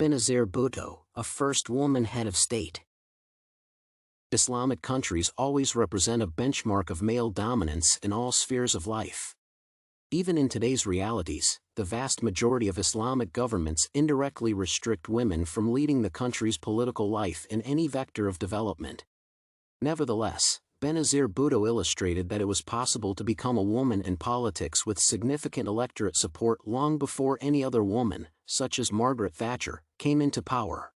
Benazir Bhutto, a first woman head of state. Islamic countries always represent a benchmark of male dominance in all spheres of life. Even in today's realities, the vast majority of Islamic governments indirectly restrict women from leading the country's political life in any vector of development. Nevertheless, Benazir Bhutto illustrated that it was possible to become a woman in politics with significant electorate support long before any other woman, such as Margaret Thatcher, came into power.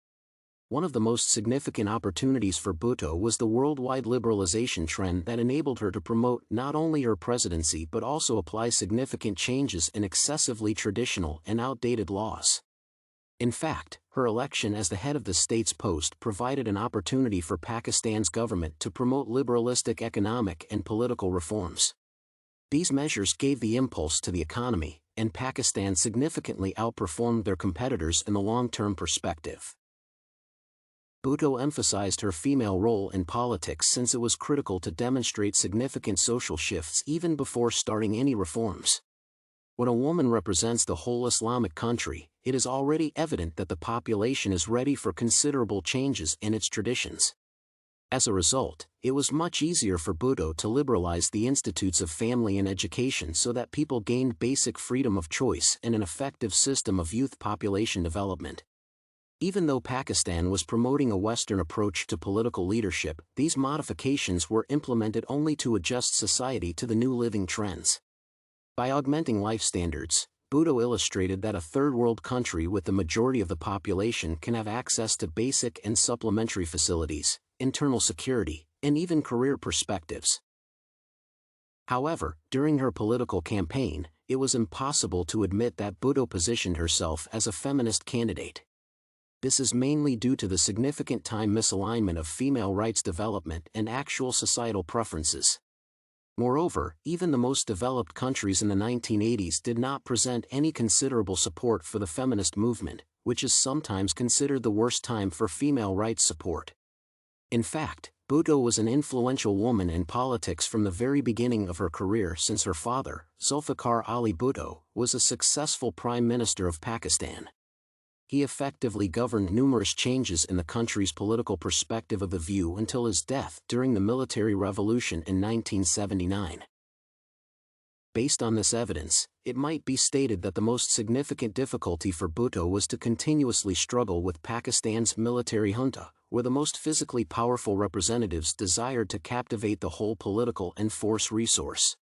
One of the most significant opportunities for Bhutto was the worldwide liberalization trend that enabled her to promote not only her presidency but also apply significant changes in excessively traditional and outdated laws. In fact, her election as the head of the state's post provided an opportunity for Pakistan's government to promote liberalistic economic and political reforms. These measures gave the impulse to the economy, and Pakistan significantly outperformed their competitors in the long-term perspective. Bhutto emphasized her female role in politics since it was critical to demonstrate significant social shifts even before starting any reforms. When a woman represents the whole Islamic country, it is already evident that the population is ready for considerable changes in its traditions. As a result, it was much easier for Bhutto to liberalize the institutes of family and education so that people gained basic freedom of choice and an effective system of youth population development. Even though Pakistan was promoting a Western approach to political leadership, these modifications were implemented only to adjust society to the new living trends. By augmenting life standards, Bhutto illustrated that a third-world country with the majority of the population can have access to basic and supplementary facilities, internal security, and even career perspectives. However, during her political campaign, it was impossible to admit that Bhutto positioned herself as a feminist candidate. This is mainly due to the significant time misalignment of female rights development and actual societal preferences. Moreover, even the most developed countries in the 1980s did not present any considerable support for the feminist movement, which is sometimes considered the worst time for female rights support. In fact, Bhutto was an influential woman in politics from the very beginning of her career since her father, Zufikar Ali Bhutto, was a successful Prime Minister of Pakistan. He effectively governed numerous changes in the country's political perspective of the view until his death during the military revolution in 1979. Based on this evidence, it might be stated that the most significant difficulty for Bhutto was to continuously struggle with Pakistan's military junta, where the most physically powerful representatives desired to captivate the whole political and force resource.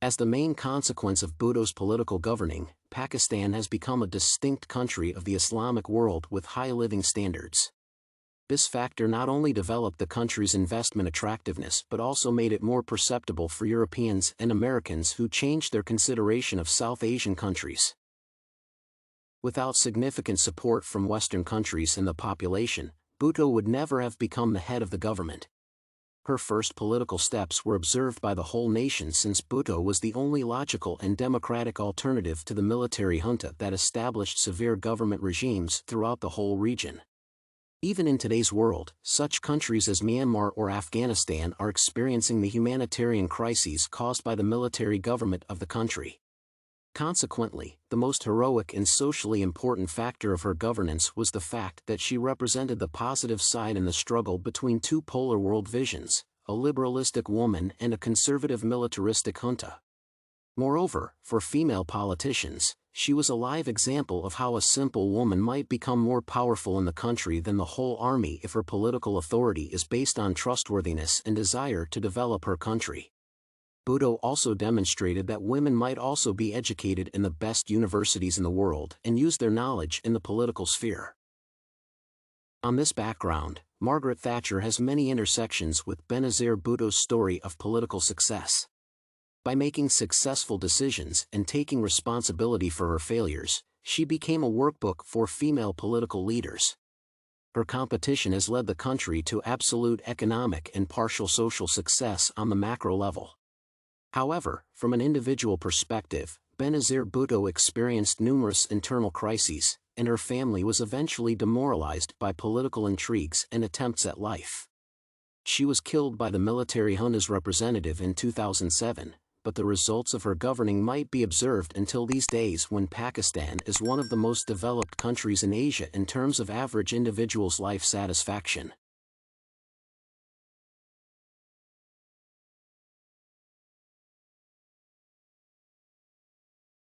As the main consequence of Bhutto's political governing, Pakistan has become a distinct country of the Islamic world with high living standards. This factor not only developed the country's investment attractiveness but also made it more perceptible for Europeans and Americans who changed their consideration of South Asian countries. Without significant support from Western countries and the population, Bhutto would never have become the head of the government. Her first political steps were observed by the whole nation since Bhutto was the only logical and democratic alternative to the military junta that established severe government regimes throughout the whole region. Even in today's world, such countries as Myanmar or Afghanistan are experiencing the humanitarian crises caused by the military government of the country. Consequently, the most heroic and socially important factor of her governance was the fact that she represented the positive side in the struggle between two polar world visions, a liberalistic woman and a conservative militaristic junta. Moreover, for female politicians, she was a live example of how a simple woman might become more powerful in the country than the whole army if her political authority is based on trustworthiness and desire to develop her country. Bhutto also demonstrated that women might also be educated in the best universities in the world and use their knowledge in the political sphere. On this background, Margaret Thatcher has many intersections with Benazir Bhutto's story of political success. By making successful decisions and taking responsibility for her failures, she became a workbook for female political leaders. Her competition has led the country to absolute economic and partial social success on the macro level. However, from an individual perspective, Benazir Bhutto experienced numerous internal crises, and her family was eventually demoralized by political intrigues and attempts at life. She was killed by the military junta's representative in 2007, but the results of her governing might be observed until these days, when Pakistan is one of the most developed countries in Asia in terms of average individual's life satisfaction.